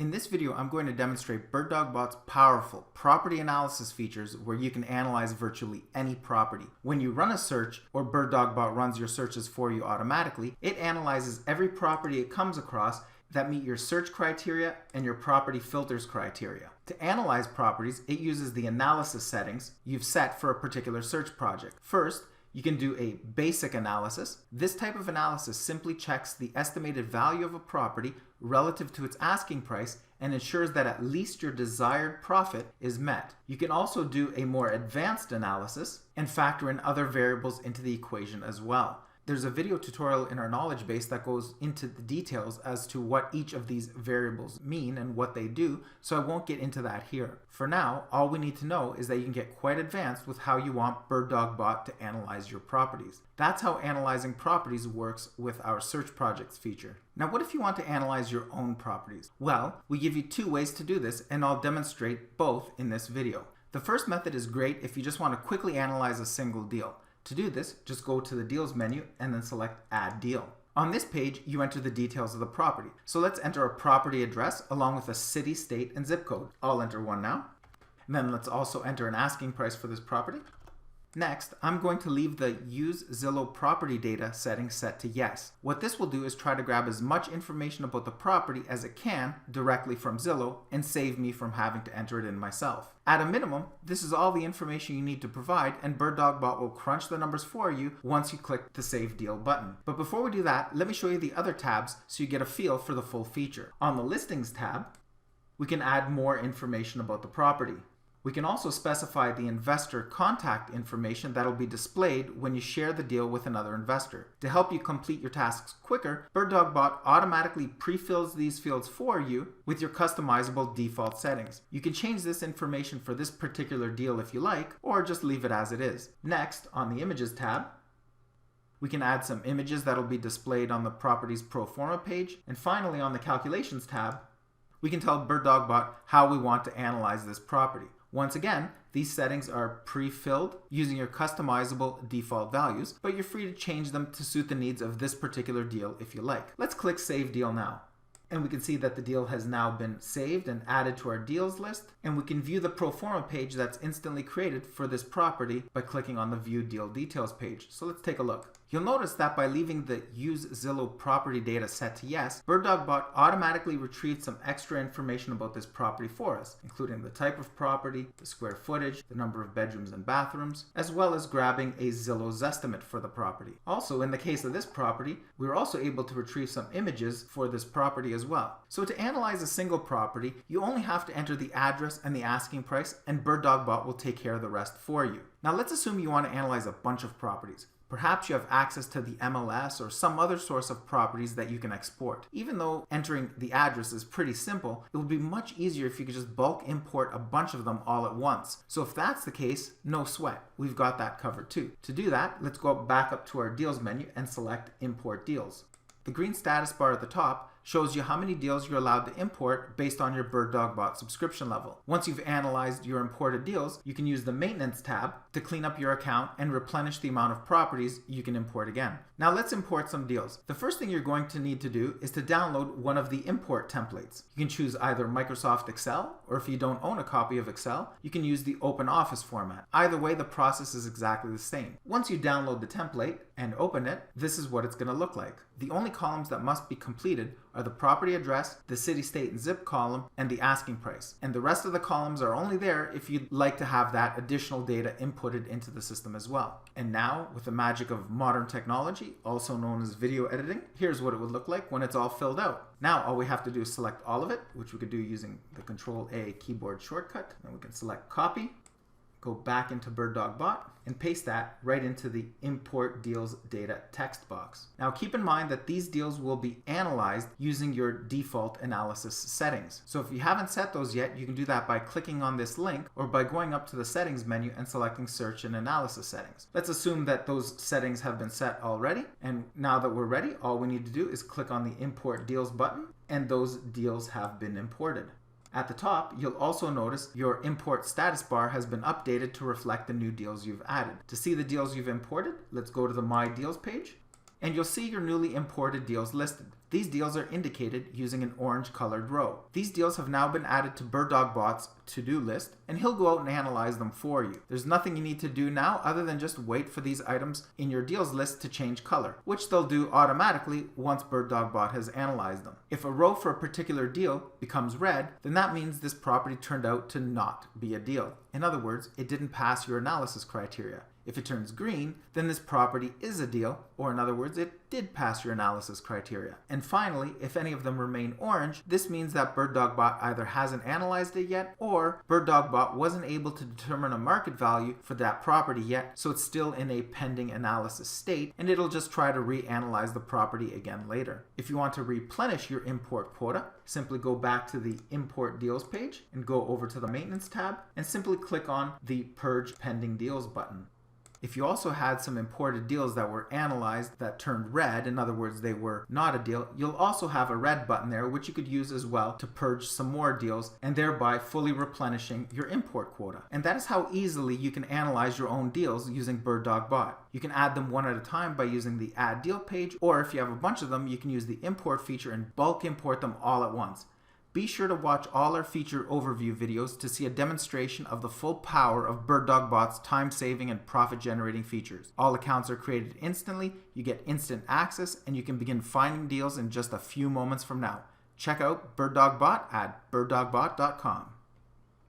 In this video, I'm going to demonstrate BirdDogBot's powerful property analysis features where you can analyze virtually any property. When you run a search or BirdDogBot runs your searches for you automatically, it analyzes every property it comes across that meet your search criteria and your property filters criteria. To analyze properties, it uses the analysis settings you've set for a particular search project. First, you can do a basic analysis. This type of analysis simply checks the estimated value of a property relative to its asking price and ensures that at least your desired profit is met. You can also do a more advanced analysis and factor in other variables into the equation as well. There's a video tutorial in our knowledge base that goes into the details as to what each of these variables mean and what they do, so I won't get into that here. For now, all we need to know is that you can get quite advanced with how you want BirdDogBot to analyze your properties. That's how analyzing properties works with our search projects feature. Now, what if you want to analyze your own properties? Well, we give you two ways to do this, and I'll demonstrate both in this video. The first method is great if you just want to quickly analyze a single deal. To do this, just go to the Deals menu and then select Add Deal. On this page, you enter the details of the property. So let's enter a property address along with a city, state, and zip code. I'll enter one now. And then let's also enter an asking price for this property. Next, I'm going to leave the Use Zillow Property Data setting set to Yes. What this will do is try to grab as much information about the property as it can directly from Zillow and save me from having to enter it in myself. At a minimum, this is all the information you need to provide, and BirdDogBot will crunch the numbers for you once you click the Save Deal button. But before we do that, let me show you the other tabs so you get a feel for the full feature. On the Listings tab, we can add more information about the property. We can also specify the investor contact information that will be displayed when you share the deal with another investor. To help you complete your tasks quicker, BirdDogBot automatically pre-fills these fields for you with your customizable default settings. You can change this information for this particular deal if you like, or just leave it as it is. Next, on the Images tab, we can add some images that will be displayed on the property's pro forma page. And finally, on the Calculations tab, we can tell BirdDogBot how we want to analyze this property. Once again, these settings are pre-filled using your customizable default values, but you're free to change them to suit the needs of this particular deal if you like. Let's click Save Deal now. And we can see that the deal has now been saved and added to our deals list. And we can view the pro forma page that's instantly created for this property by clicking on the View Deal Details page. So let's take a look. You'll notice that by leaving the Use Zillow Property Data set to Yes, BirdDogBot automatically retrieved some extra information about this property for us, including the type of property, the square footage, the number of bedrooms and bathrooms, as well as grabbing a Zillow's estimate for the property. Also, in the case of this property, we were also able to retrieve some images for this property as well. So to analyze a single property, you only have to enter the address and the asking price, and BirdDogBot will take care of the rest for you. Now let's assume you want to analyze a bunch of properties. Perhaps you have access to the MLS or some other source of properties that you can export. Even though entering the address is pretty simple, it would be much easier if you could just bulk import a bunch of them all at once. So if that's the case, no sweat. We've got that covered too. To do that, let's go back up to our Deals menu and select Import Deals. The green status bar at the top shows you how many deals you're allowed to import based on your BirdDogBot subscription level. Once you've analyzed your imported deals, you can use the Maintenance tab to clean up your account and replenish the amount of properties you can import again. Now let's import some deals. The first thing you're going to need to do is to download one of the import templates. You can choose either Microsoft Excel, or if you don't own a copy of Excel, you can use the OpenOffice format. Either way, the process is exactly the same. Once you download the template and open it, this is what it's going to look like. The only columns that must be completed are the property address, the city, state, and zip column, and the asking price. And the rest of the columns are only there if you'd like to have that additional data inputted into the system as well. And now, with the magic of modern technology, also known as video editing, here's what it would look like when it's all filled out. Now, all we have to do is select all of it, which we could do using the Control-A keyboard shortcut. Then we can select Copy, go back into BirdDogBot, and paste that right into the Import Deals Data text box. Now keep in mind that these deals will be analyzed using your default analysis settings. So if you haven't set those yet, you can do that by clicking on this link or by going up to the Settings menu and selecting Search and Analysis Settings. Let's assume that those settings have been set already, and now that we're ready, all we need to do is click on the Import Deals button, and those deals have been imported. At the top, you'll also notice your import status bar has been updated to reflect the new deals you've added. To see the deals you've imported, let's go to the My Deals page, and you'll see your newly imported deals listed. These deals are indicated using an orange colored row. These deals have now been added to BirdDogBot's to-do list, and he'll go out and analyze them for you. There's nothing you need to do now other than just wait for these items in your deals list to change color, which they'll do automatically once BirdDogBot has analyzed them. If a row for a particular deal becomes red, then that means this property turned out to not be a deal. In other words, it didn't pass your analysis criteria. If it turns green, then this property is a deal, or in other words, it did pass your analysis criteria. And finally, if any of them remain orange, this means that BirdDogBot either hasn't analyzed it yet, or BirdDogBot wasn't able to determine a market value for that property yet, so it's still in a pending analysis state, and it'll just try to reanalyze the property again later. If you want to replenish your import quota, simply go back to the Import Deals page and go over to the Maintenance tab, and simply click on the Purge Pending Deals button. If you also had some imported deals that were analyzed that turned red, in other words, they were not a deal, you'll also have a red button there, which you could use as well to purge some more deals and thereby fully replenishing your import quota. And that is how easily you can analyze your own deals using BirdDogBot. You can add them one at a time by using the Add Deal page, or if you have a bunch of them, you can use the Import feature and bulk import them all at once. Be sure to watch all our feature overview videos to see a demonstration of the full power of BirdDogBot's time-saving and profit-generating features. All accounts are created instantly, you get instant access, and you can begin finding deals in just a few moments from now. Check out BirdDogBot at birddogbot.com.